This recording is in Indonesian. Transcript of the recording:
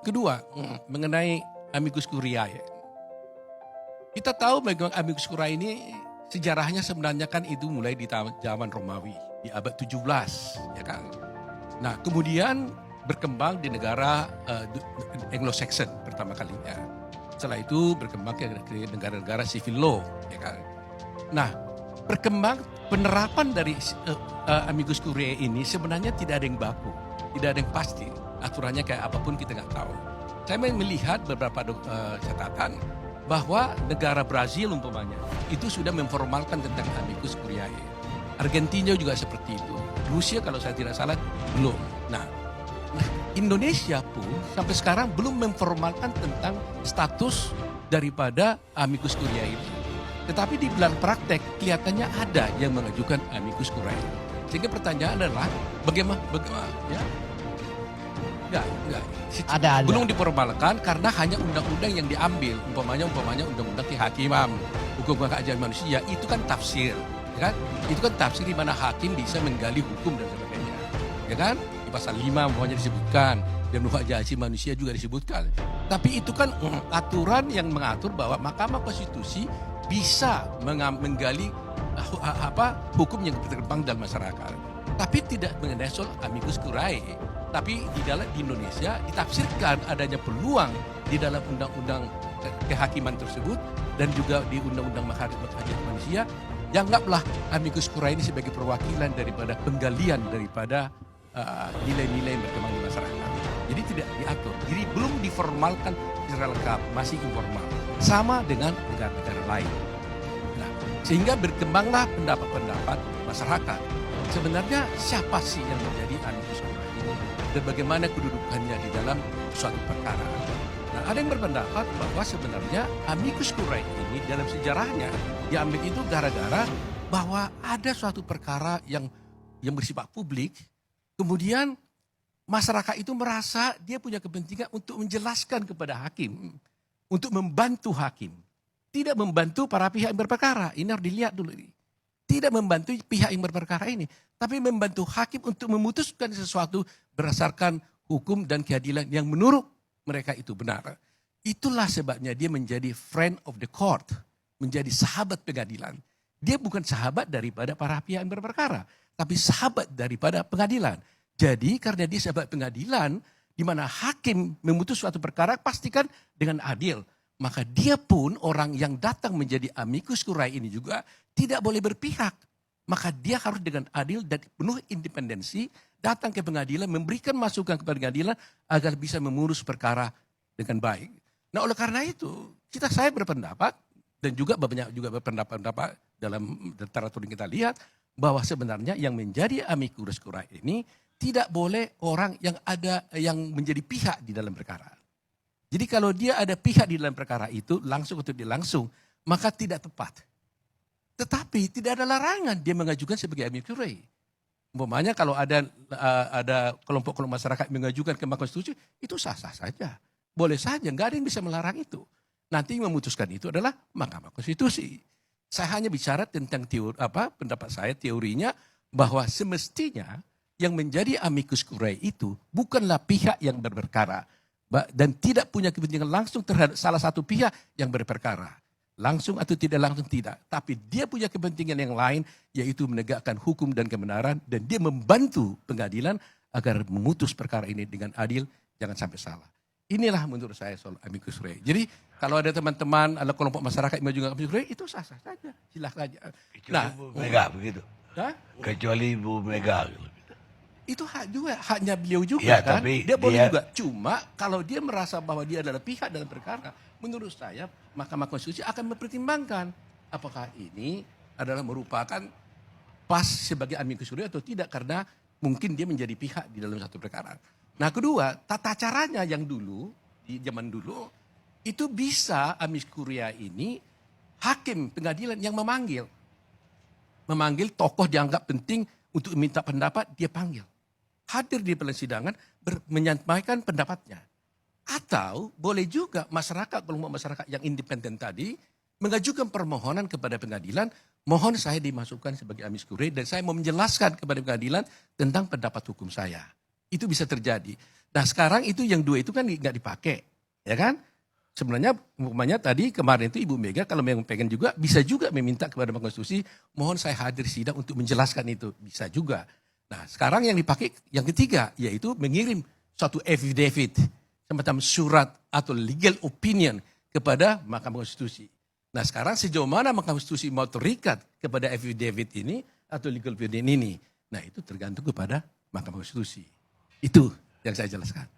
Kedua, mengenai amicus curiae. Kita tahu bahwa amicus curiae ini sejarahnya sebenarnya kan itu mulai di zaman Romawi, di abad 17, ya kan. Nah, kemudian berkembang di negara Anglo-Saxon pertama kalinya. Setelah itu berkembang ke negara-negara civil law, ya kan. Nah, penerapan dari amicus curiae ini sebenarnya tidak ada yang baku, tidak ada yang pasti. Aturannya kayak apapun kita nggak tahu. Saya melihat beberapa catatan bahwa negara Brazil umpamanya itu sudah memformalkan tentang amicus curiae. Argentina juga seperti itu. Rusia kalau saya tidak salah belum. Nah, Indonesia pun sampai sekarang belum memformalkan tentang status daripada amicus curiae itu. Tetapi di dalam praktek kelihatannya ada yang mengajukan amicus curiae. Sehingga pertanyaan adalah bagaimana ya? Enggak. Ada. Belum diformalkan karena hanya undang-undang yang diambil. Umpamanya undang-undang kehakiman, hukum hak asasi manusia, itu kan tafsir. Ya kan? Itu kan tafsir di mana hakim bisa menggali hukum dan sebagainya. Ya kan? Di pasal 5 umpamanya disebutkan. Dan hak asasi manusia juga disebutkan. Tapi itu kan aturan yang mengatur bahwa Mahkamah Konstitusi bisa menggali hukum yang berkembang dalam masyarakat. Tapi tidak mengenai soal amicus curiae. Tapi di Indonesia ditafsirkan adanya peluang di dalam undang-undang kehakiman tersebut dan juga di undang-undang hak asasi manusia. Dianggaplah amicus curiae ini sebagai perwakilan daripada penggalian daripada nilai-nilai yang berkembang di masyarakat. Jadi tidak diatur. Jadi belum diformalkan secara lengkap, masih informal. Sama dengan negara-negara lain. Nah, sehingga berkembanglah pendapat-pendapat masyarakat. Sebenarnya siapa sih yang menjadi amicus curiae ini dan bagaimana kedudukannya di dalam suatu perkara. Nah, ada yang berpendapat bahwa sebenarnya amicus curiae ini dalam sejarahnya diambil itu gara-gara bahwa ada suatu perkara yang bersifat publik, kemudian masyarakat itu merasa dia punya kepentingan untuk menjelaskan kepada hakim, untuk membantu hakim. Tidak membantu para pihak yang berperkara. Ini harus dilihat dulu ini. Tidak membantu pihak yang berperkara ini, tapi membantu hakim untuk memutuskan sesuatu berdasarkan hukum dan keadilan yang menurut mereka itu benar. Itulah sebabnya dia menjadi friend of the court, menjadi sahabat pengadilan. Dia bukan sahabat daripada para pihak yang berperkara, tapi sahabat daripada pengadilan. Jadi karena dia sahabat pengadilan, di mana hakim memutus suatu perkara pastikan dengan adil. Maka dia pun orang yang datang menjadi amicus curiae ini juga tidak boleh berpihak. Maka dia harus dengan adil dan penuh independensi datang ke pengadilan, memberikan masukan kepada pengadilan agar bisa mengurus perkara dengan baik. Nah, oleh karena itu saya berpendapat dan juga banyak juga berpendapat dalam literatur yang kita lihat bahwa sebenarnya yang menjadi amicus curiae ini tidak boleh orang yang menjadi pihak di dalam perkara. Jadi kalau dia ada pihak di dalam perkara itu, langsung atau tidak langsung, maka tidak tepat. Tetapi tidak ada larangan dia mengajukan sebagai amicus curiae. Umpamanya kalau ada kelompok-kelompok masyarakat mengajukan ke Mahkamah Konstitusi, itu sah-sah saja. Boleh saja, nggak ada yang bisa melarang itu. Nanti yang memutuskan itu adalah Mahkamah Konstitusi. Saya hanya bicara tentang pendapat saya, teorinya, bahwa semestinya yang menjadi amicus curiae itu bukanlah pihak yang berperkara dan tidak punya kepentingan langsung terhadap salah satu pihak yang berperkara. Langsung atau tidak langsung tidak. Tapi dia punya kepentingan yang lain yaitu menegakkan hukum dan kebenaran dan dia membantu pengadilan agar memutus perkara ini dengan adil, jangan sampai salah. Inilah menurut saya soal amicus curiae. Jadi kalau ada teman-teman, ada kelompok masyarakat yang mengajukan amicus curiae itu sah-sah saja, silakan saja. Kecuali Bu Mega begitu. Kecuali Bu Mega. Itu haknya beliau juga ya, kan. Tapi dia boleh juga. Cuma kalau dia merasa bahwa dia adalah pihak dalam perkara, menurut saya Mahkamah Konstitusi akan mempertimbangkan apakah ini adalah merupakan pas sebagai amicus curiae atau tidak karena mungkin dia menjadi pihak di dalam satu perkara. Nah, kedua, tata caranya yang dulu di zaman dulu itu bisa amicus curiae ini hakim pengadilan yang memanggil tokoh dianggap penting untuk minta pendapat, dia panggil. Hadir di persidangan, menyampaikan pendapatnya. Atau boleh juga kelompok masyarakat yang independen tadi mengajukan permohonan kepada pengadilan, mohon saya dimasukkan sebagai amicus curiae dan saya mau menjelaskan kepada pengadilan tentang pendapat hukum saya. Itu bisa terjadi. Nah sekarang itu yang dua itu kan nggak dipakai, ya kan? Sebenarnya umpamanya tadi kemarin itu Ibu Mega kalau memang pengen juga bisa juga meminta kepada Mahkamah Konstitusi, mohon saya hadir sidang untuk menjelaskan itu, bisa juga. Nah sekarang yang dipakai yang ketiga yaitu mengirim suatu affidavit, semacam surat atau legal opinion kepada Mahkamah Konstitusi. Nah sekarang sejauh mana Mahkamah Konstitusi mau terikat kepada affidavit ini atau legal opinion ini, nah itu tergantung kepada Mahkamah Konstitusi. Itu yang saya jelaskan.